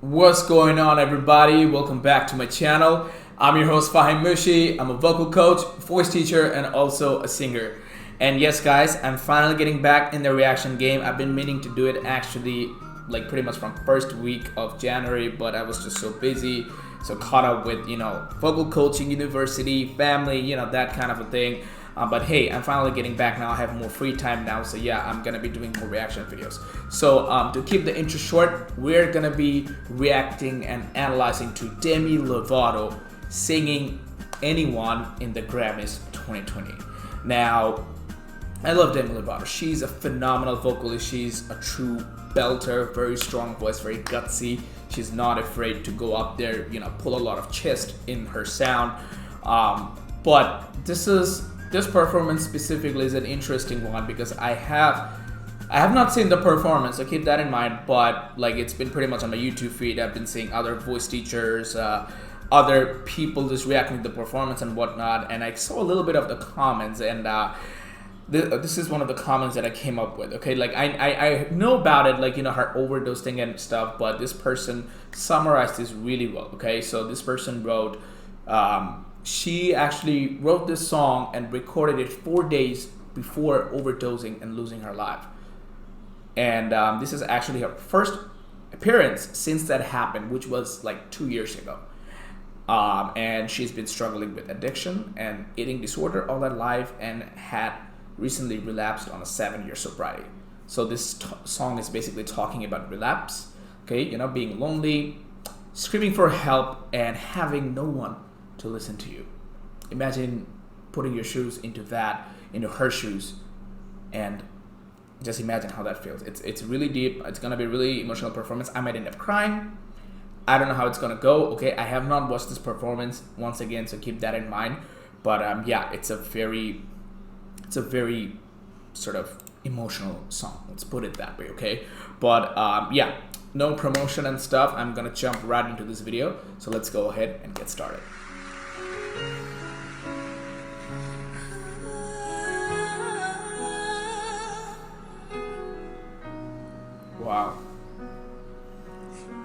What's going on, everybody? Welcome back to my channel. I'm your host Fahim Mushi. I'm a vocal coach, voice teacher, and also a singer. And yes guys, I'm finally getting back in the reaction game. I've been meaning to do it actually like pretty much from first week of January, but I was just so busy, so caught up with vocal coaching, university, family, that kind of a thing. But hey, I'm finally getting back now. I have more free time now, so yeah, I'm gonna be doing more reaction videos. So to keep the intro short, we're gonna be reacting and analyzing to Demi Lovato singing Anyone in the Grammys 2020. Now, I love Demi Lovato. She's a phenomenal vocalist. She's a true belter, very strong voice, very gutsy. She's not afraid to go up there, pull a lot of chest in her sound. But this performance specifically is an interesting one because I have not seen the performance, so keep that in mind, but like it's been pretty much on my YouTube feed. I've been seeing other voice teachers, other people just reacting to the performance and whatnot, and I saw a little bit of the comments, and this is one of the comments that I came up with. Okay, like I know about it, like her overdose thing and stuff, but this person summarized this really well. Okay, so this person wrote, she actually wrote this song and recorded it 4 days before overdosing and losing her life. And this is actually her first appearance since that happened, which was like 2 years ago. And she's been struggling with addiction and eating disorder all her life and had recently relapsed on a 7-year sobriety. So this song is basically talking about relapse, okay, being lonely, screaming for help, and having no one to listen to you. Imagine putting your shoes into her shoes, and just imagine how that feels. It's really deep. It's gonna be a really emotional performance. I might end up crying. I don't know how it's gonna go. Okay, I have not watched this performance once again, so keep that in mind. But yeah, it's a very sort of emotional song. Let's put it that way. Okay, but yeah, no promotion and stuff. I'm gonna jump right into this video. So let's go ahead and get started. Wow.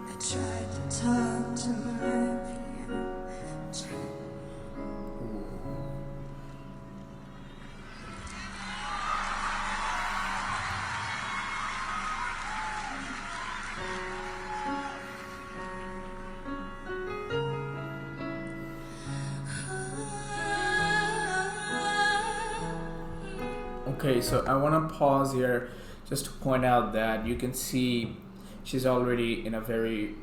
I tried to talk to my piano. Okay, so I want to pause here just to point out that you can see she's already in a very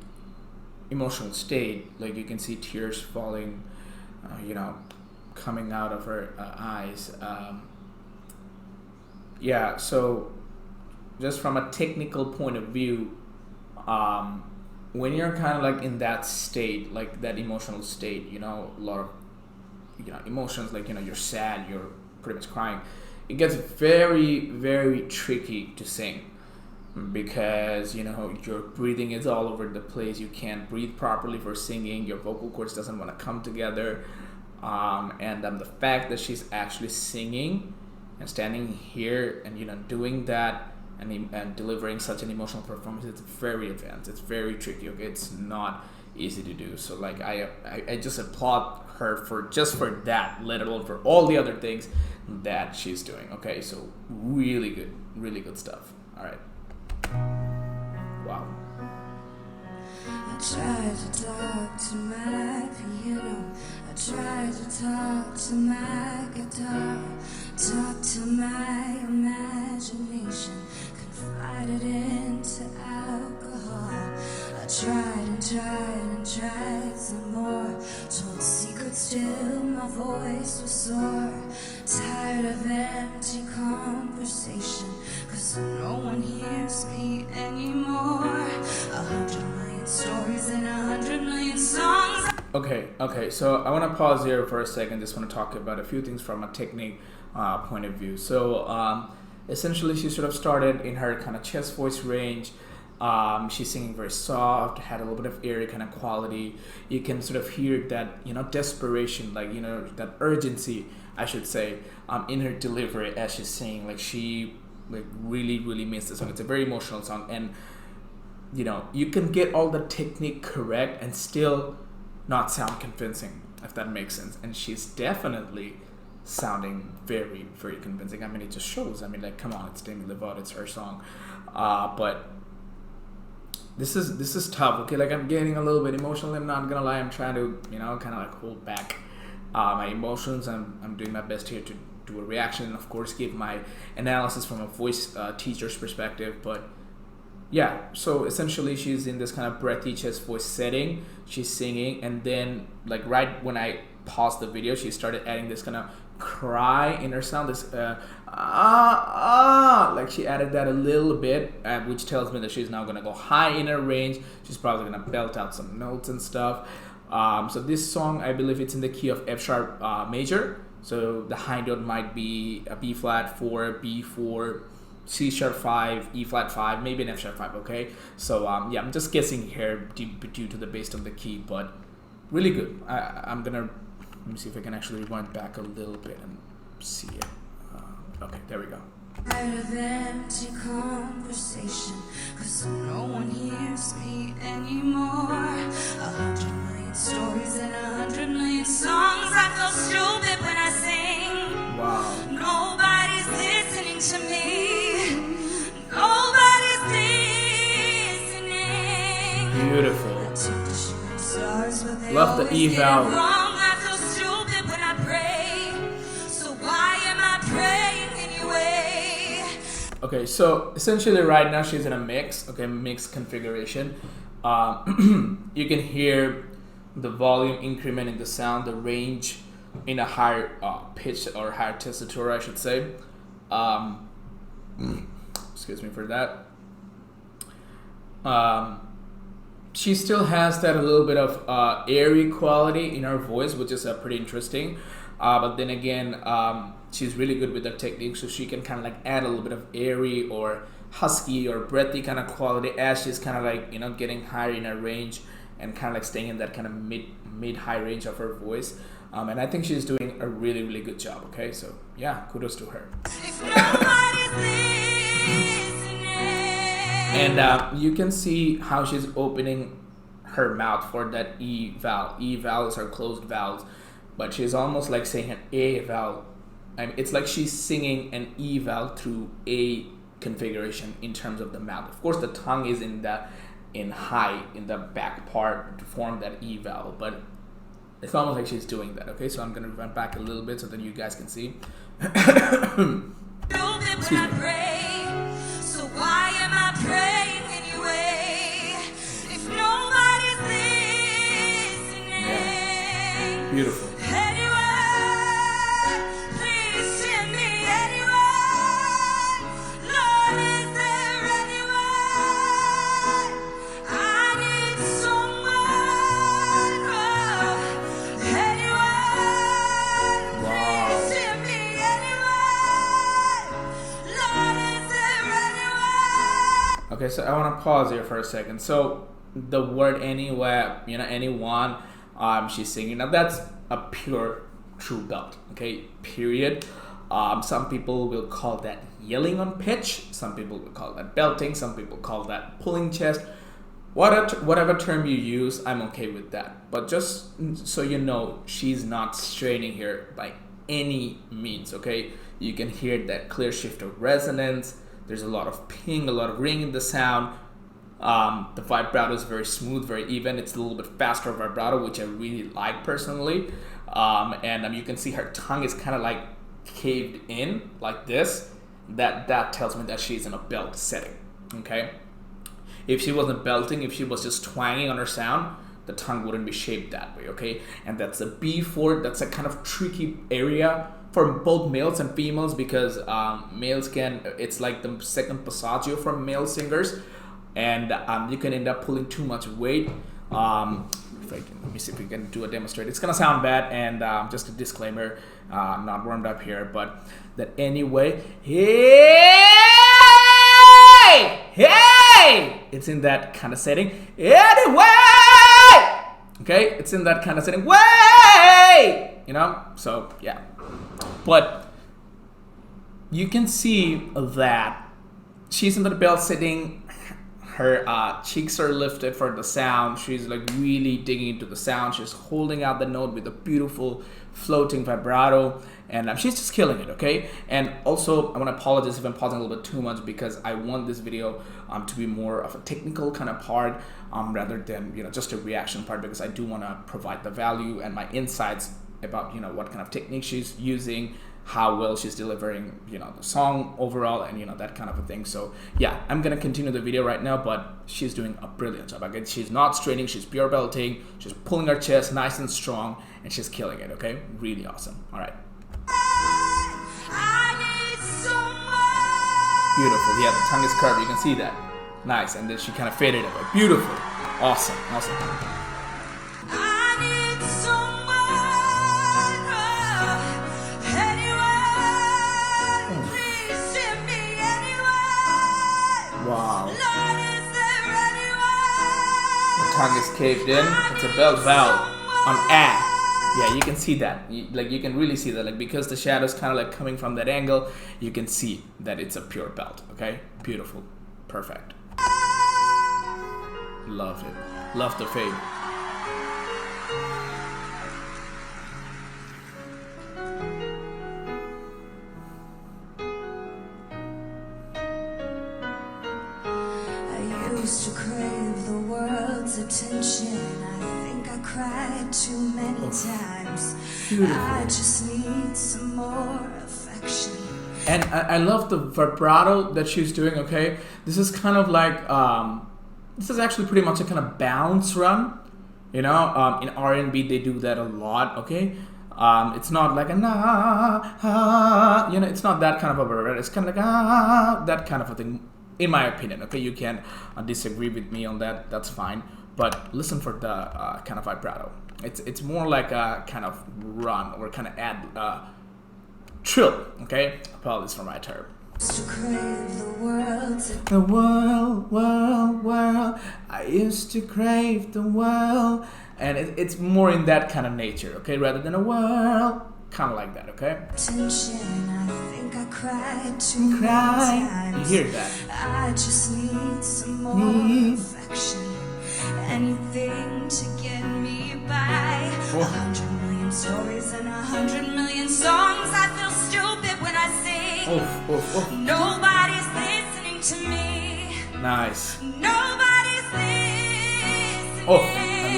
emotional state. Like you can see tears falling, coming out of her eyes. Yeah, so just from a technical point of view, when you're kind of like in that state, like that emotional state, a lot of emotions, like you're sad, you're pretty much crying, it gets very, very tricky to sing because your breathing is all over the place. You can't breathe properly for singing. Your vocal cords doesn't want to come together, and the fact that she's actually singing and standing here and doing that and delivering such an emotional performance, it's very advanced. It's very tricky. Okay, it's not easy to do. So like I just applaud her for that, let alone for all the other things that she's doing. Okay, so really good stuff. All right. Wow. I tried to talk to my piano. I tried to talk to my guitar. Talk to my imagination. Confided into alcohol. I tried and tried and tried some more. Told secrets till my voice was sore. Tired of empty conversation, 'cause no one hears me anymore. 100 million stories and 100 million songs. Okay, so I want to pause here for a second. Just want to talk about a few things from a technique point of view. So essentially she sort of started in her kind of chest voice range. She's singing very soft, had a little bit of airy kind of quality. You can sort of hear that desperation, like that urgency, I should say, in her delivery as she's singing. Like she really means the song. It's a very emotional song, and you know, you can get all the technique correct and still not sound convincing, if that makes sense. And she's definitely sounding very, very convincing. I mean, it just shows. I mean, like, come on, it's DEMI LOVATO, it's her song. But this is tough. Okay, like, I'm getting a little bit emotional. I'm not gonna lie. I'm trying to, you know, kind of like hold back my emotions. I'm doing my best here to do a reaction and of course give my analysis from a voice teacher's perspective. But yeah, so essentially she's in this kind of breathy chest voice setting. She's singing, and then like right when I paused the video, she started adding this kind of cry in her sound, this like she added that a little bit, which tells me that she's now gonna go high in her range. She's probably gonna belt out some notes and stuff. So this song, I believe it's in the key of F sharp major. So the high note might be a B flat 4, B4, C sharp 5, E flat 5, maybe an F sharp 5. Okay, so yeah, I'm just guessing here due to the based on the key, but really good. I'm gonna let me see if I can actually rewind back a little bit and see it. Okay, there we go. Tired of empty conversation, 'cause no one hears me anymore. 100 million stories and 100 million songs. I feel stupid when I sing. Wow. Nobody's listening to me. Nobody's listening. Beautiful. I took the shooting stars, but they Love the always E get it vowel. wrong. I feel stupid when I pray. So why am I praying anyway? Okay, so essentially right now she's in a mix, okay, mix configuration. You can hear the volume increment in the sound, the range in a higher pitch or higher tessitura, I should say. Excuse me for that. She still has that a little bit of airy quality in her voice, which is pretty interesting. But then again, she's really good with her technique, so she can kind of like add a little bit of airy or husky or breathy kind of quality as she's kind of like, you know, getting higher in her range and kind of like staying in that kind of mid-high range of her voice. And I think she's doing a really, really good job. Okay, so yeah, kudos to her. And you can see how she's opening her mouth for that E vowel. E vowels are closed vowels, but she's almost like saying an A vowel. I mean, it's like she's singing an E vowel through A configuration in terms of the mouth. Of course, the tongue is in the high in the back part to form that E vowel, but it's almost like she's doing that. Okay, so I'm gonna run back a little bit so that you guys can see. Excuse me. So why am I praying anyway? If nobody's listening. Beautiful. Anyway, please send me anyway. Lord, is there anyway? I need someone. Anyway, please send me anyway. Lord, is there anyway? Okay, so I want to pause here for a second. So the word anywhere, you know, anyone, she's singing. Now that's a pure true belt. Okay, period. Some people will call that yelling on pitch. Some people will call that belting. Some people call that pulling chest. Whatever term you use, I'm okay with that. But just so you know, she's not straining here by any means. Okay, you can hear that clear shift of resonance. There's a lot of ping, a lot of ring in the sound. The vibrato is very smooth, very even. It's a little bit faster vibrato, which I really like personally. And you can see her tongue is kind of like caved in like this. That tells me that she's in a belt setting. Okay, if she wasn't belting, if she was just twanging on her sound, the tongue wouldn't be shaped that way. Okay, and that's a B4. That's a kind of tricky area for both males and females, because males it's like the second passaggio for male singers, and you can end up pulling too much weight. Let me see if we can do a demonstrate. It's gonna sound bad, and just a disclaimer, I'm not warmed up here, but that anyway, hey, it's in that kind of setting. Anyway, okay, it's in that kind of setting. Way, you know, so yeah. But you can see that she's in the belt setting, her cheeks are lifted for the sound. She's like really digging into the sound. She's holding out the note with a beautiful floating vibrato, and she's just killing it, okay? And also, I want to apologize if I'm pausing a little bit too much, because I want this video to be more of a technical kind of part rather than, you know, just a reaction part, because I do want to provide the value and my insights about, you know, what kind of technique she's using, how well she's delivering, you know, the song overall, and, you know, that kind of a thing. So yeah, I'm gonna continue the video right now, but she's doing a brilliant job. Again, she's not straining, she's pure belting, she's pulling her chest nice and strong, and she's killing it, okay? Really awesome. All right. Beautiful. Yeah, the tongue is curved, you can see that. Nice. And then she kind of faded away. Beautiful. Awesome. Awesome. Wow. The tongue is caved in. It's a belt vowel on A. Yeah, you can see that. You can really see that. Like, because the shadow's kind of like coming from that angle, you can see that it's a pure belt. Okay, beautiful, perfect. Love it. Love the fade. Used to crave the world's attention. I think I cried too many times. Beautiful. I just need some more affection. And I love the vibrato that she's doing, okay? This is kind of like, this is actually pretty much a kind of bounce run. You know, in R&B they do that a lot, okay? It's not like a na, you know, it's not that kind of a vibrato. It's kind of like that kind of a thing. In my opinion, okay, you can disagree with me on that, that's fine, but listen for the kind of vibrato. It's more like a kind of run, or kind of add trill, okay? Apologies for my term. To crave the world, the world, I used to crave the world, and it's more in that kind of nature, okay, rather than a world, kind of like that, okay? Attention, I think I cried too many Cry, times. you hear that? I just need some more affection. Anything to get me by. 100 million stories and 100 million songs. I feel stupid when I sing. Nobody's listening to me. Nice. Nobody's listening. I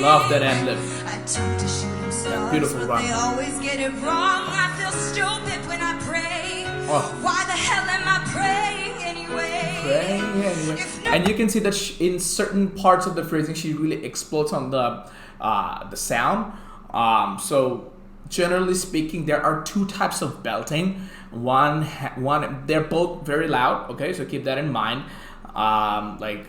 love that ad-lib. I talk to shooting stars, beautiful but run. they always get it wrong. I feel stupid when I pray. Why the hell am I praying anyway? And you can see that in certain parts of the phrasing, she really explodes on the sound. So generally speaking, there are two types of belting. One, they're both very loud. Okay, so keep that in mind. Like,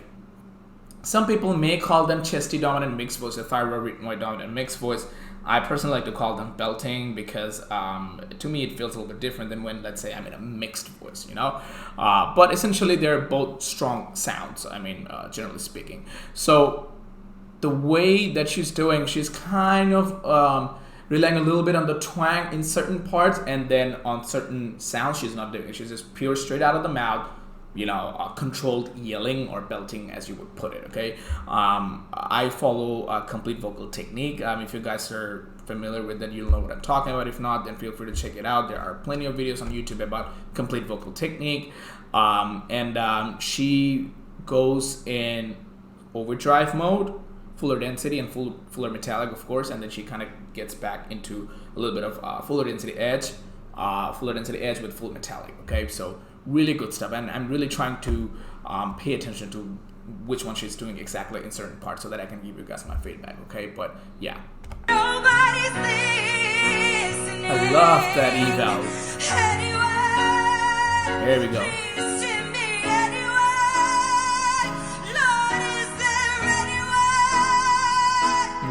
some people may call them chesty dominant mixed voice, thyroid dominant mixed voice. I personally like to call them belting, because to me it feels a little bit different than when, let's say, I'm in a mixed voice, you know. But essentially they're both strong sounds, I mean, generally speaking. So the way that she's doing, she's kind of relying a little bit on the twang in certain parts, and then on certain sounds she's not doing it. She's just pure straight out of the mouth, you know, controlled yelling or belting, as you would put it, okay? I follow a complete vocal technique. If you guys are familiar with that, you'll know what I'm talking about. If not, then feel free to check it out. There are plenty of videos on YouTube about complete vocal technique. She goes in overdrive mode, fuller density and fuller metallic, of course, and then she kind of gets back into a little bit of fuller density edge with full metallic, okay? So really good stuff, and I'm really trying to pay attention to which one she's doing exactly in certain parts, so that I can give you guys my feedback, okay? But yeah, Nobody's listening. I love that eval. Anyway, There we go. please to me anyway. Lord, is there anyway?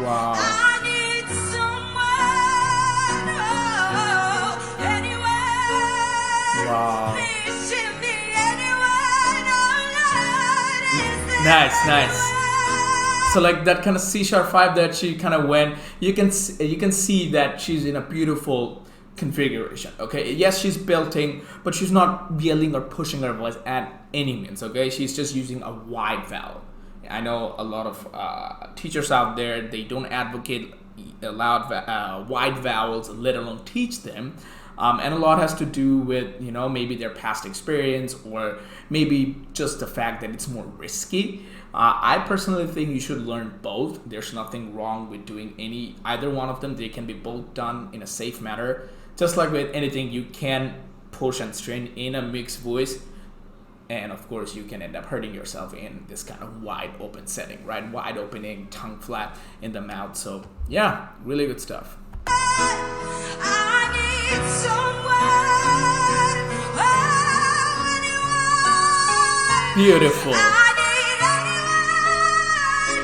Wow. I need someone. Oh, anyway. Wow. Please to me anyway. No, Lord, is there Nice. So like that kind of C#5 that she kind of went, you can see that she's in a beautiful configuration. Okay, yes, she's belting, but she's not yelling or pushing her voice at any means. Okay, she's just using a wide vowel. I know a lot of teachers out there, they don't advocate wide vowels, let alone teach them. And a lot has to do with, you know, maybe their past experience, or maybe just the fact that it's more risky. I personally think you should learn both. There's nothing wrong with doing either one of them. They can be both done in a safe manner. Just like with anything, you can push and strain in a mixed voice. And of course, you can end up hurting yourself in this kind of wide open setting, right? Wide opening, tongue flat in the mouth. So yeah, really good stuff. Beautiful.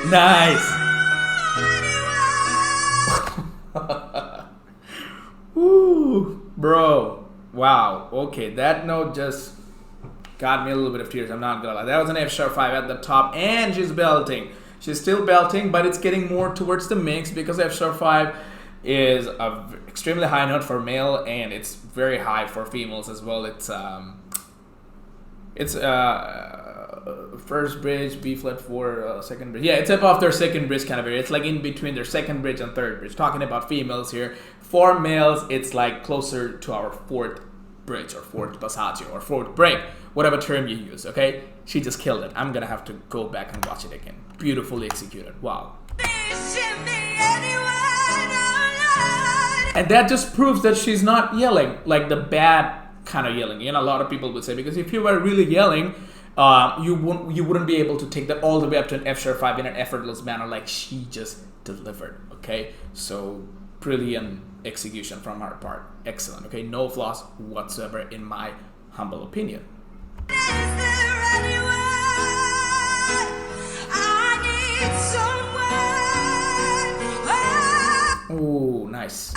Nice. Ooh, bro. Wow. Okay, that note just got me a little bit of tears. I'm not gonna lie. That was an F#5 at the top, and she's belting. She's still belting, but it's getting more towards the mix because F#5 is a extremely high note for male, and it's very high for females as well. It's first bridge, B flat 4, second bridge. Yeah, it's above their second bridge kind of area. It's like in between their second bridge and third bridge. Talking about females here. For males, it's like closer to our fourth bridge or fourth passaggio or fourth break, whatever term you use. Okay, she just killed it. I'm gonna have to go back and watch it again. Beautifully executed. Wow. And that just proves that she's not yelling like the bad kind of yelling. You know, a lot of people would say, because if you were really yelling, you wouldn't be able to take that all the way up to an F#5 in an effortless manner like she just delivered. Okay, so brilliant execution from her part. Excellent. Okay, no flaws whatsoever in my humble opinion. Oh, nice.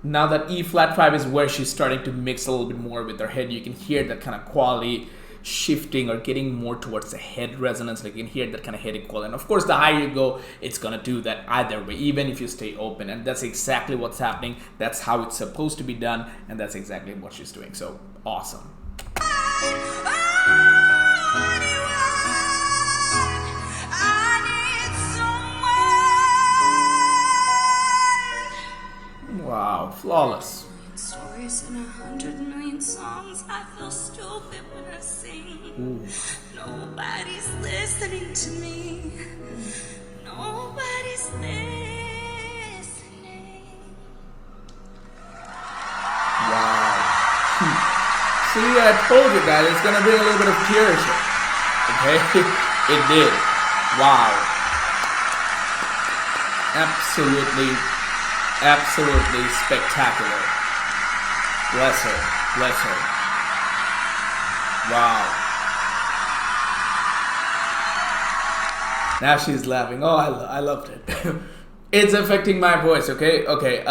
Now that E flat 5 is where she's starting to mix a little bit more with her head, you can hear that kind of quality shifting or getting more towards the head resonance. Like you can hear that kind of head equal. And of course, the higher you go, it's gonna do that either way, even if you stay open. And that's exactly what's happening. That's how it's supposed to be done, and that's exactly what she's doing. So awesome. Wow, flawless. Stories and 100 million songs. I feel stupid when I sing. Ooh. Nobody's listening to me. Nobody's listening. Wow. See, I told you guys, it's gonna bring a little bit of tears. Okay, it did. Wow. Absolutely spectacular. Bless her. Bless her. Wow. Now she's laughing. Oh, I loved it. It's affecting my voice, okay? Okay,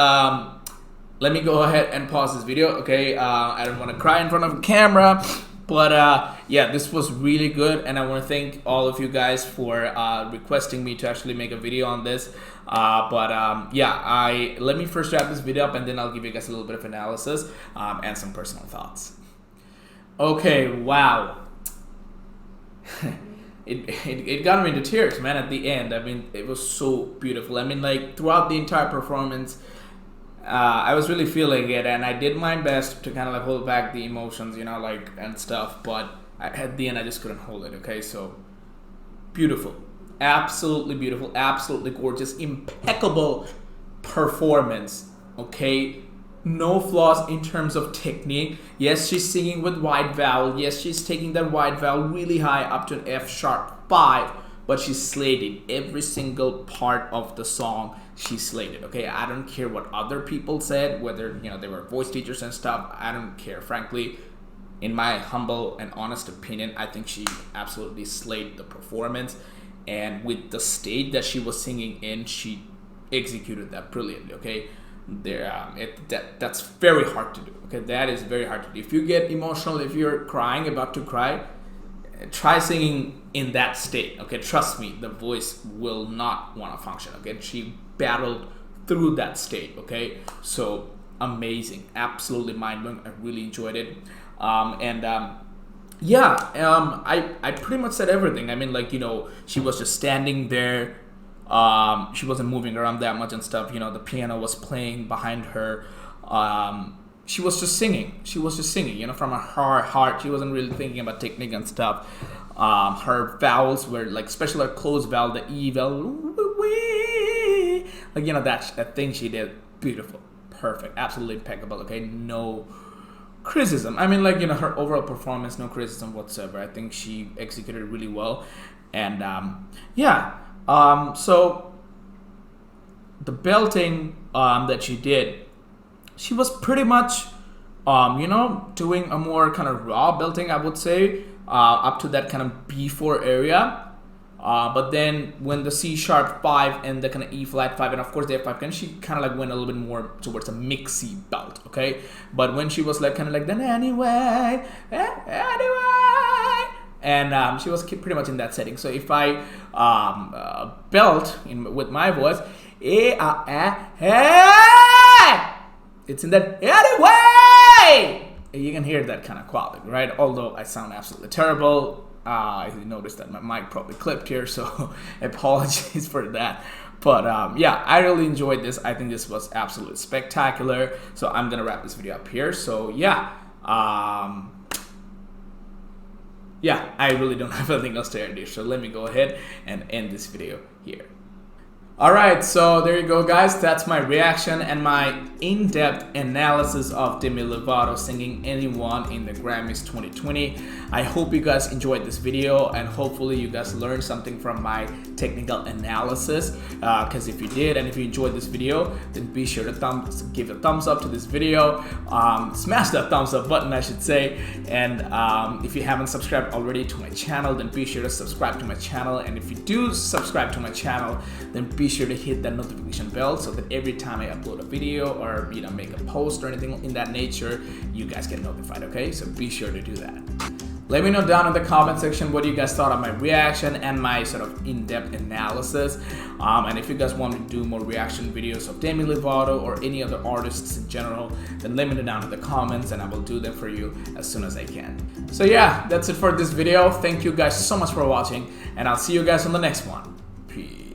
let me go ahead and pause this video, okay? I don't want to cry in front of the camera, but yeah, this was really good, and I want to thank all of you guys for requesting me to actually make a video on this. Yeah, let me first wrap this video up, and then I'll give you guys a little bit of analysis and some personal thoughts. Okay, wow. It got me into tears, man, at the end. I mean, it was so beautiful. I mean, like, throughout the entire performance, I was really feeling it, and I did my best to kind of like hold back the emotions, you know, like, and stuff, but at the end, I just couldn't hold it, okay? So, beautiful. Absolutely beautiful, absolutely gorgeous, impeccable performance, okay? No flaws in terms of technique. Yes, she's singing with wide vowel. Yes, she's taking that wide vowel really high up to an F#5, but she slayed it. Every single part of the song, she slayed it, okay? I don't care what other people said, whether, you know, they were voice teachers and stuff. I don't care, frankly. In my humble and honest opinion, I think she absolutely slayed the performance. And with the state that she was singing in, she executed that brilliantly, okay? That's very hard to do, okay? That is very hard to do. If you get emotional, if you're crying, about to cry, try singing in that state. Okay, trust me, the voice will not want to function. Okay, she battled through that state. Okay, so amazing, absolutely mind-blowing. I really enjoyed it. I pretty much said everything. I mean, like, you know, she was just standing there. She wasn't moving around that much and stuff. You know, the piano was playing behind her. She was just singing. You know, from her heart. She wasn't really thinking about technique and stuff. Her vowels were like, especially her closed vowel, the E vowel, like, you know, that thing she did, beautiful, perfect, absolutely impeccable. Okay, no criticism. I mean, like, you know, her overall performance, no criticism whatsoever. I think she executed really well, and so the belting that she did, she was pretty much you know, doing a more kind of raw belting, I would say, up to that kind of B4 area. But then when the C sharp 5 and the kind of E flat 5 and of course the F5 kind, she kind of like went a little bit more towards a mixy belt. Okay, but when she was like kind of like then anyway, and she was pretty much in that setting. So if I belt with my voice, it's in that anyway. You can hear that kind of quality, right? Although I sound absolutely terrible. I noticed that my mic probably clipped here, so apologies for that. But yeah, I really enjoyed this. I think this was absolutely spectacular. So I'm gonna wrap this video up here. So yeah, I really don't have anything else to add here. So let me go ahead and end this video here. Alright, so there you go, guys. That's my reaction and my in-depth analysis of Demi Lovato singing Anyone in the Grammys 2020. I hope you guys enjoyed this video and hopefully you guys learned something from my technical analysis. Because if you did and if you enjoyed this video, then be sure to give a thumbs up to this video. Smash that thumbs up button, I should say. And if you haven't subscribed already to my channel, then be sure to subscribe to my channel. And if you do subscribe to my channel, then be sure to hit that notification bell so that every time I upload a video or, you know, make a post or anything in that nature, you guys get notified. Okay, so be sure to do that. Let me know down in the comment section what you guys thought of my reaction and my sort of in-depth analysis. And if you guys want me to do more reaction videos of Demi Lovato or any other artists in general, then let me know down in the comments and I will do them for you as soon as I can. So yeah, that's it for this video. Thank you guys so much for watching and I'll see you guys on the next one. Peace.